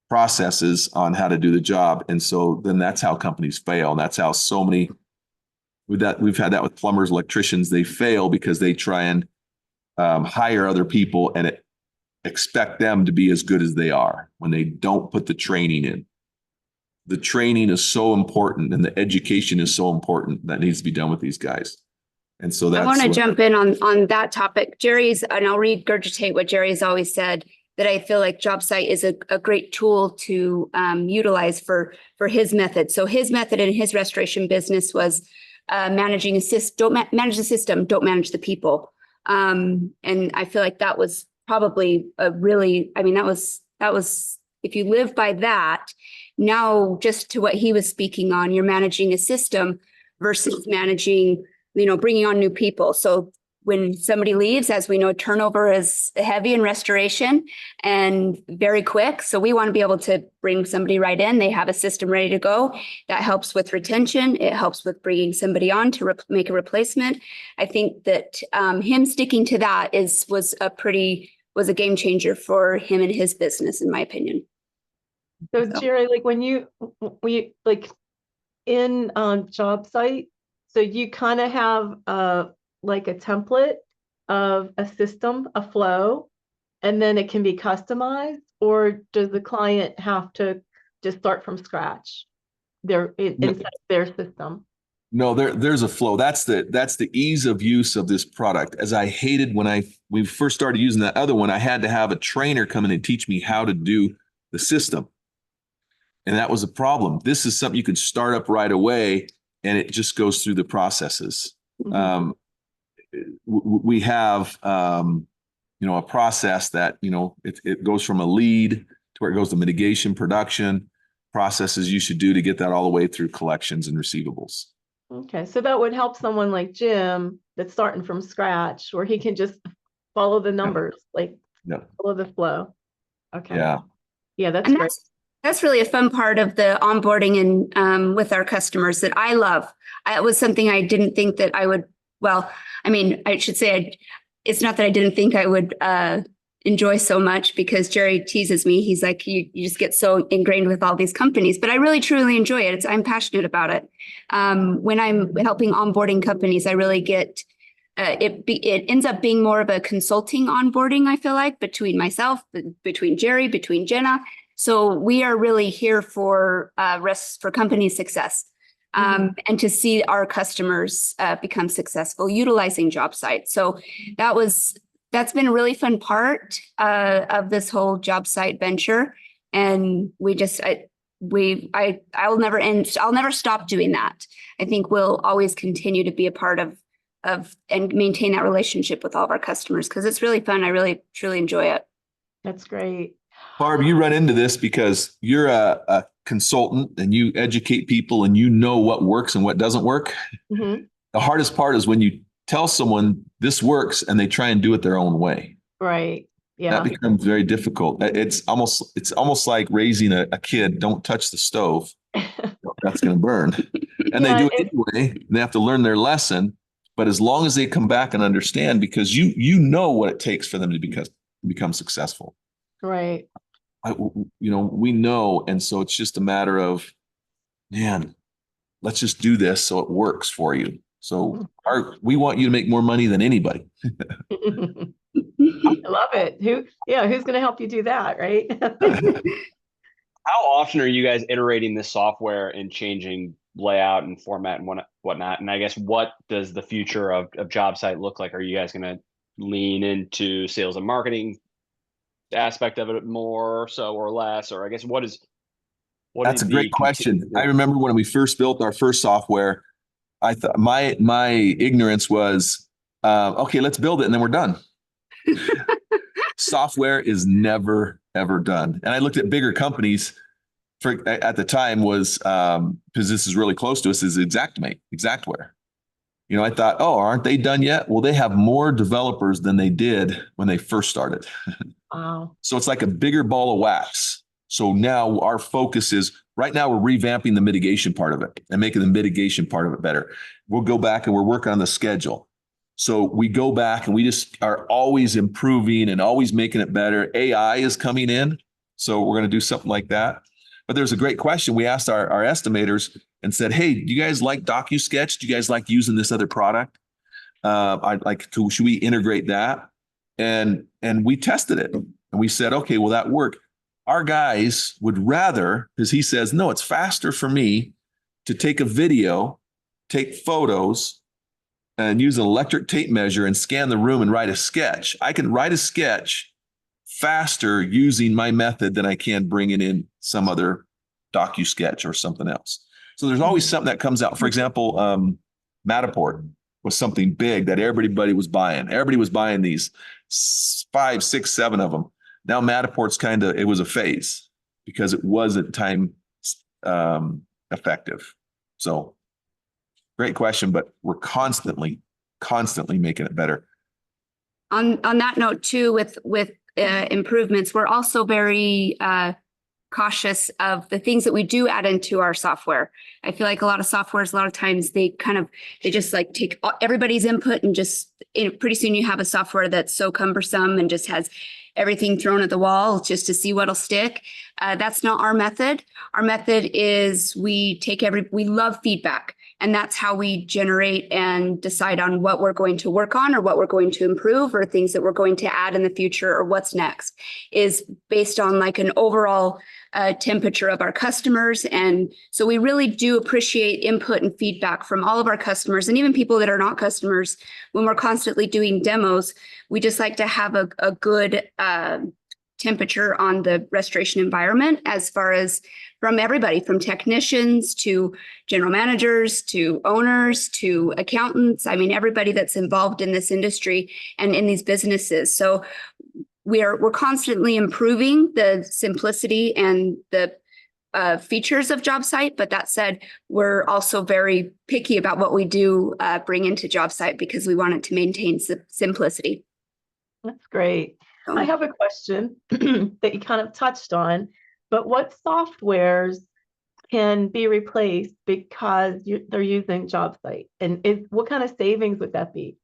processes on how to do the job. And so then that's how companies fail. And that's how so many we've had that with plumbers, electricians. They fail because they try and hire other people and expect them to be as good as they are when they don't put the training in. The training is so important, and the education is so important that needs to be done with these guys. And so I want to jump in on that topic. And I'll regurgitate what Jerry's always said, that I feel like JobSight is a great tool to utilize for his method. So his method in his restoration business was managing don't manage the system, don't manage the people. And I feel like that was probably that was, if you live by that, now just to what he was speaking on, you're managing a system versus managing, bringing on new people. So when somebody leaves, as we know, turnover is heavy in restoration and very quick. So we want to be able to bring somebody right in. They have a system ready to go. That helps with retention. It helps with bringing somebody on to make a replacement. I think that him sticking to that was a game changer for him and his business, in my opinion. So Jerry, like when we like in JobSight, so you kind of have like a template of a system, a flow, and then it can be customized, or does the client have to just start from scratch inside their system? No, there's a flow. That's the ease of use of this product. As I hated when we first started using that other one, I had to have a trainer come in and teach me how to do the system. And that was a problem. This is something you can start up right away, and it just goes through the processes. Mm-hmm. We have, a process that, it goes from a lead to where it goes to mitigation, production, processes you should do to get that all the way through collections and receivables. Okay, so that would help someone like Jim that's starting from scratch, where he can just follow the numbers, follow the flow. Okay. Yeah, that's great. That's really a fun part of the onboarding and with our customers that I love. It was something I didn't think that I would. Well, I mean, I should say it's not that I didn't think I would enjoy so much because Jerry teases me. He's like, you just get so ingrained with all these companies, but I really truly enjoy it. I'm passionate about it. When I'm helping onboarding companies, I really get it ends up being more of a consulting onboarding, I feel like, between myself, between Jerry, between Jenna. So we are really here for company success. And to see our customers become successful utilizing JobSite. So that's been a really fun part of this whole JobSite venture. And I'll never stop doing that. I think we'll always continue to be a part of and maintain that relationship with all of our customers because it's really fun. I really, truly enjoy it. That's great. Barb, you run into this because you're a consultant and you educate people and you know what works and what doesn't work. Mm-hmm. The hardest part is when you tell someone this works and they try and do it their own way. Right. Yeah. That becomes very difficult. It's almost like raising a kid. Don't touch the stove. That's going to burn. And they do it anyway. They have to learn their lesson. But as long as they come back and understand, because you know what it takes for them to become successful. Right. We know. And so it's just a matter of, man, let's just do this so it works for you. So we want you to make more money than anybody. I love it. Who's going to help you do that, right? How often are you guys iterating this software and changing layout and format and whatnot? And I guess what does the future of JobSite look like? Are you guys going to lean into sales and marketing aspect of it more so or less? Or I guess that's a great question. I remember when we first built our first software, I thought my ignorance was, okay, let's build it and then we're done. Software is never, ever done. And I looked at bigger companies at the time was, because this is really close to us, is Xactware. I thought, oh, aren't they done yet? Well, they have more developers than they did when they first started. Wow. So it's like a bigger ball of wax. So now our focus is right now we're revamping the mitigation part of it and making the mitigation part of it better. We'll go back and we're working on the schedule. So we go back and we just are always improving and always making it better. AI is coming in. So we're going to do something like that. But there's a great question. We asked our estimators and said, hey, do you guys like DocuSketch? Do you guys like using this other product? Should we integrate that? And we tested it and we said, okay, will that work? Our guys would rather, because he says, no, it's faster for me to take a video, take photos, and use an electric tape measure and scan the room and write a sketch. I can write a sketch faster using my method than I can bringing in some other DocuSketch or something else. So there's always something that comes out. For example, Matterport was something big that everybody was buying. Everybody was buying these 5, 6, 7 of them. Now Matterport's it was a phase because it wasn't time effective. So great question, but we're constantly making it better. On that note too, with improvements, we're also very cautious of the things that we do add into our software. I feel like a lot of softwares, a lot of times they just like take everybody's input and just pretty soon you have a software that's so cumbersome and just has everything thrown at the wall just to see what'll stick. That's not our method. Our method is we love feedback. And that's how we generate and decide on what we're going to work on or what we're going to improve or things that we're going to add in the future or what's next is based on like an overall temperature of our customers. And so we really do appreciate input and feedback from all of our customers and even people that are not customers. When we're constantly doing demos, we just like to have a good temperature on the restoration environment as far as from everybody, from technicians to general managers to owners to accountants. I mean, everybody that's involved in this industry and in these businesses. So we're constantly improving the simplicity and the features of JobSite. But that said, we're also very picky about what we do bring into JobSite because we want it to maintain simplicity. That's great. I have a question that you kind of touched on, but what softwares can be replaced because they're using JobSite? And what kind of savings would that be?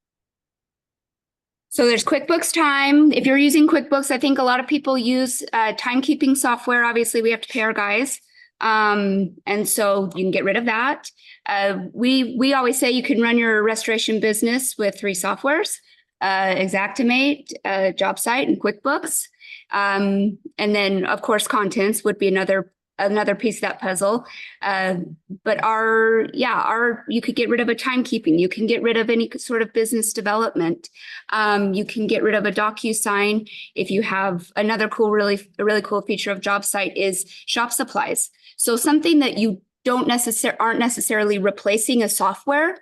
So there's QuickBooks Time. If you're using QuickBooks, I think a lot of people use timekeeping software. Obviously, we have to pay our guys. And so you can get rid of that. We always say you can run your restoration business with 3 softwares, Xactimate, JobSight, and QuickBooks. And then, of course, Contentz would be another piece of that puzzle. But you could get rid of a timekeeping. You can get rid of any sort of business development. You can get rid of a DocuSign. If you have another a really cool feature of JobSight is shop supplies. So something that you aren't necessarily replacing a software,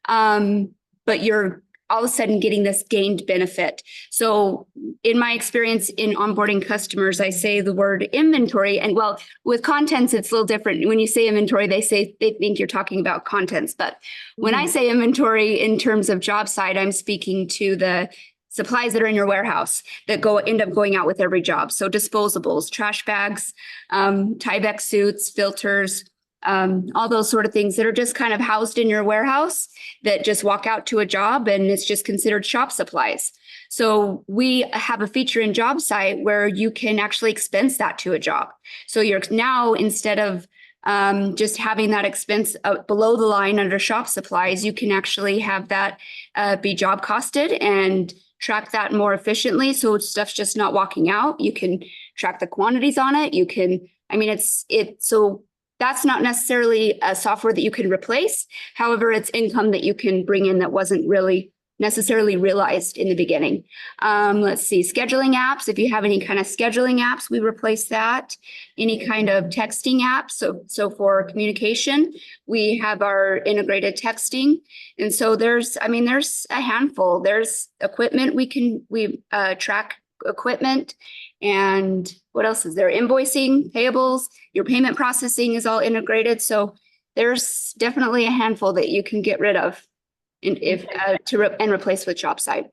but you're all of a sudden getting this gained benefit. So in my experience in onboarding customers, I say the word inventory, and well, with Contentz, it's a little different. When you say inventory, they think you're talking about Contentz. But when I say inventory in terms of JobSight, I'm speaking to the supplies that are in your warehouse that end up going out with every job. So disposables, trash bags, Tyvek suits, filters, all those sort of things that are just kind of housed in your warehouse that just walk out to a job, and it's just considered shop supplies. So we have a feature in JobSight where you can actually expense that to a job. So you're now, instead of just having that expense below the line under shop supplies, you can actually have that be job costed and track that more efficiently. So stuff's just not walking out. You can track the quantities on it. So that's not necessarily a software that you can replace. However, it's income that you can bring in that wasn't really necessarily realized in the beginning. Let's see, scheduling apps. If you have any kind of scheduling apps, we replace that. Any kind of texting apps. So for communication, we have our integrated texting. And so there's a handful. There's equipment we track equipment. And what else is there? Invoicing, payables, your payment processing is all integrated. So there's definitely a handful that you can get rid of and replace with JobSight.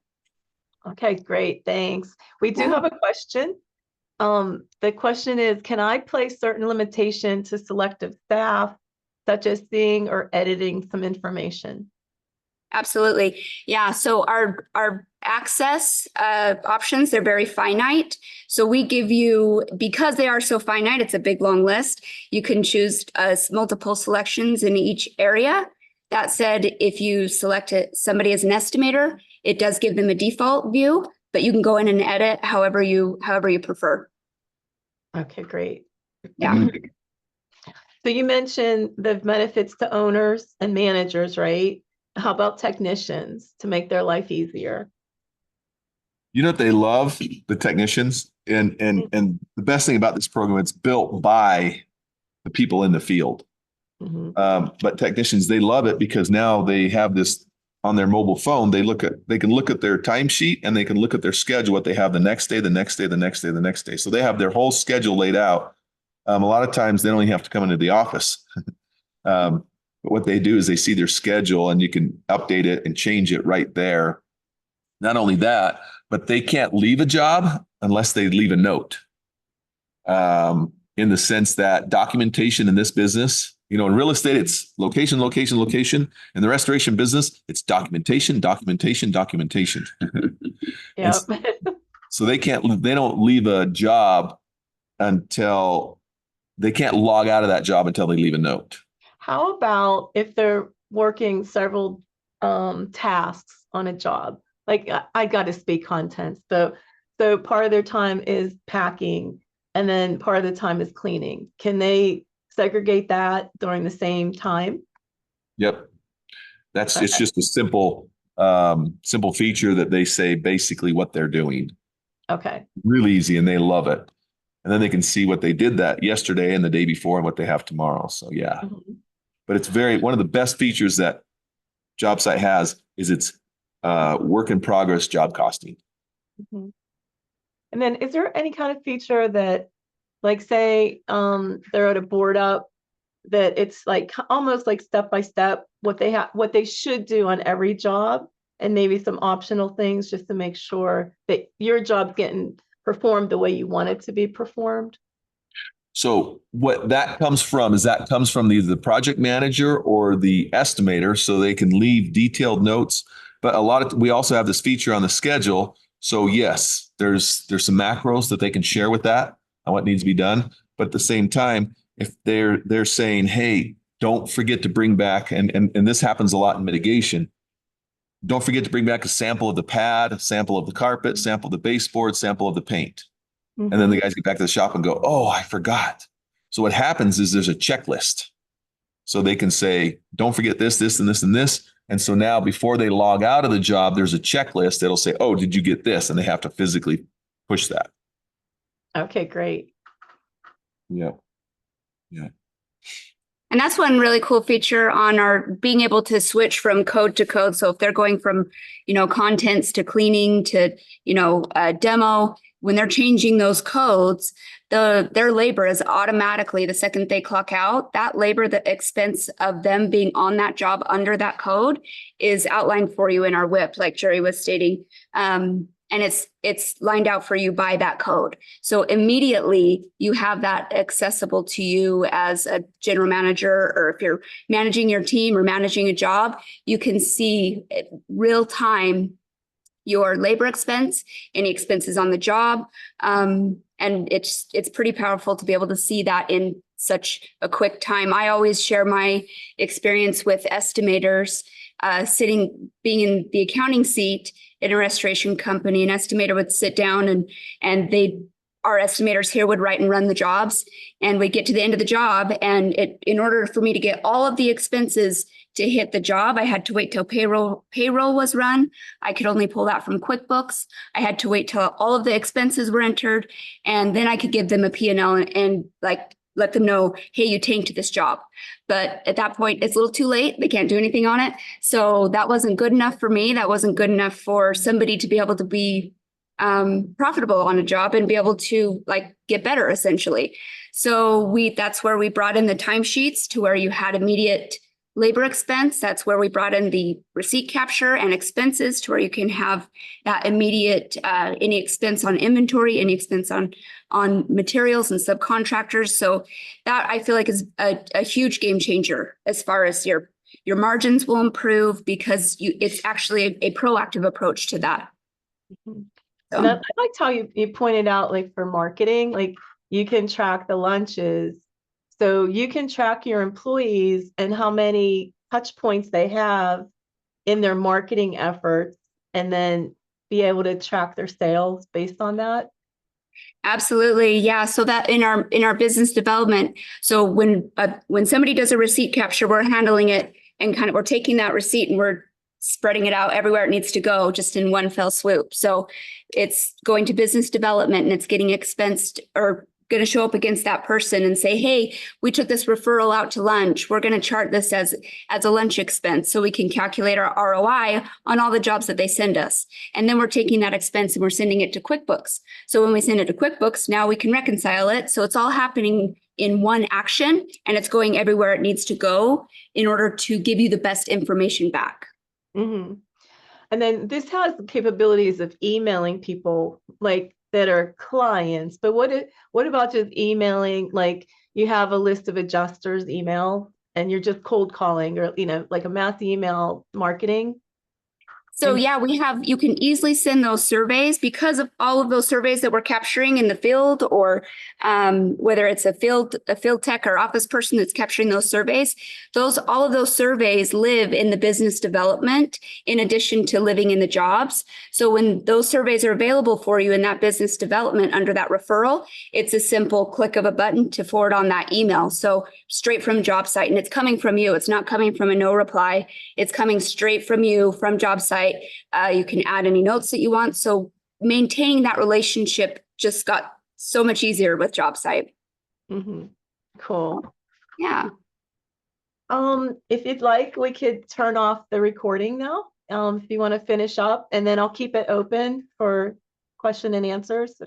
Okay, great. Thanks. We do have a question. The question is, can I place certain limitation to selective staff, such as seeing or editing some information? Absolutely. Yeah. So our access options, they're very finite. So we give you, because they are so finite, it's a big long list. You can choose multiple selections in each area. That said, if you select somebody as an estimator, it does give them a default view, but you can go in and edit however you prefer. Okay, great. Yeah. So you mentioned the benefits to owners and managers, right? How about technicians to make their life easier? You know what they love? The technicians. And the best thing about this program, it's built by the people in the field. Mm-hmm. But technicians, they love it because now they have this on their mobile phone. They can look at their timesheet and they can look at their schedule, what they have the next day, the next day, the next day, the next day. So they have their whole schedule laid out. A lot of times they don't even have to come into the office. But what they do is they see their schedule and you can update it and change it right there. Not only that, but they can't leave a job unless they leave a note. In the sense that documentation in this business, in real estate, it's location, location, location. In the restoration business, it's documentation, documentation, documentation. Yeah. So they don't leave a job until they can't log out of that job until they leave a note. How about if they're working several tasks on a job? Like I got to speak Contentz. So part of their time is packing and then part of the time is cleaning. Can they segregate that during the same time? Yep. It's just a simple feature that they say basically what they're doing. Okay. Really easy, and they love it. And then they can see what they did that yesterday and the day before and what they have tomorrow. So yeah. Mm-hmm. But it's one of the best features that JobSight has is its work in progress job costing. Mm-hmm. And then is there any kind of feature that, like say they're at a board up, that it's like almost like step by step what they should do on every job, and maybe some optional things just to make sure that your job's getting performed the way you want it to be performed? So what that comes from either the project manager or the estimator, so they can leave detailed notes But we also have this feature on the schedule. So yes, there's some macros that they can share with that on what needs to be done. But at the same time, if they're saying, hey, don't forget to bring back, and this happens a lot in mitigation. Don't forget to bring back a sample of the pad, a sample of the carpet, sample of the baseboard, sample of the paint. And then the guys get back to the shop and go, oh, I forgot. So what happens is there's a checklist. So they can say, don't forget this, this, and this, and this. And so now before they log out of the job, there's a checklist that'll say, oh, did you get this? And they have to physically push that. Okay, great. Yeah. Yeah. And that's one really cool feature on our being able to switch from code to code. So if they're going from, contents to cleaning to, demo, when they're changing those codes, their labor is automatically, the second they clock out, that labor, the expense of them being on that job under that code is outlined for you in our WIP, like Jerry was stating. And it's lined out for you by that code. So immediately you have that accessible to you as a general manager, or if you're managing your team or managing a job, you can see real time your labor expense, any expenses on the job. And it's pretty powerful to be able to see that in such a quick time. I always share my experience with estimators, being in the accounting seat in a restoration company. An estimator would sit down and our estimators here would write and run the jobs, and we'd get to the end of the job. And in order for me to get all of the expenses to hit the job, I had to wait till payroll was run. I could only pull that from QuickBooks. I had to wait till all of the expenses were entered, and then I could give them a P&L and let them know, hey, you tanked this job. But at that point, it's a little too late. They can't do anything on it. So that wasn't good enough for me. That wasn't good enough for somebody to be able to be profitable on a job and be able to get better, essentially. So that's where we brought in the timesheets to where you had immediate labor expense. That's where we brought in the receipt capture and expenses to where you can have that immediate, any expense on inventory, any expense on materials and subcontractors. So that I feel like is a huge game changer as far as your margins will improve, because it's actually a proactive approach to that. Mm-hmm. So. And I liked how you pointed out, for marketing, you can track the lunches. So you can track your employees and how many touch points they have in their marketing efforts, and then be able to track their sales based on that. Absolutely. Yeah. So that in our business development, so when somebody does a receipt capture, we're handling it and we're taking that receipt and we're spreading it out everywhere it needs to go, just in one fell swoop. So it's going to business development and it's getting expensed, or going to show up against that person and say, hey, we took this referral out to lunch. We're going to chart this as a lunch expense so we can calculate our ROI on all the jobs that they send us. And then we're taking that expense and we're sending it to QuickBooks. So when we send it to QuickBooks, now we can reconcile it. So it's all happening in one action, and it's going everywhere it needs to go in order to give you the best information back. Mm-hmm. And then this has the capabilities of emailing people that are clients, but what about just emailing, you have a list of adjusters email and you're just cold calling, or a mass email marketing? So yeah, you can easily send those surveys because of all of those surveys that we're capturing in the field, or whether it's a field tech or office person that's capturing those surveys. All of those surveys live in the business development in addition to living in the jobs. So when those surveys are available for you in that business development under that referral, it's a simple click of a button to forward on that email. So straight from JobSight, and it's coming from you. It's not coming from a no reply. It's coming straight from you, from JobSight. You can add any notes that you want. So maintaining that relationship just got so much easier with JobSight. Mm-hmm. Cool. Yeah. If you'd like, we could turn off the recording now. If you want to finish up, and then I'll keep it open for question and answers.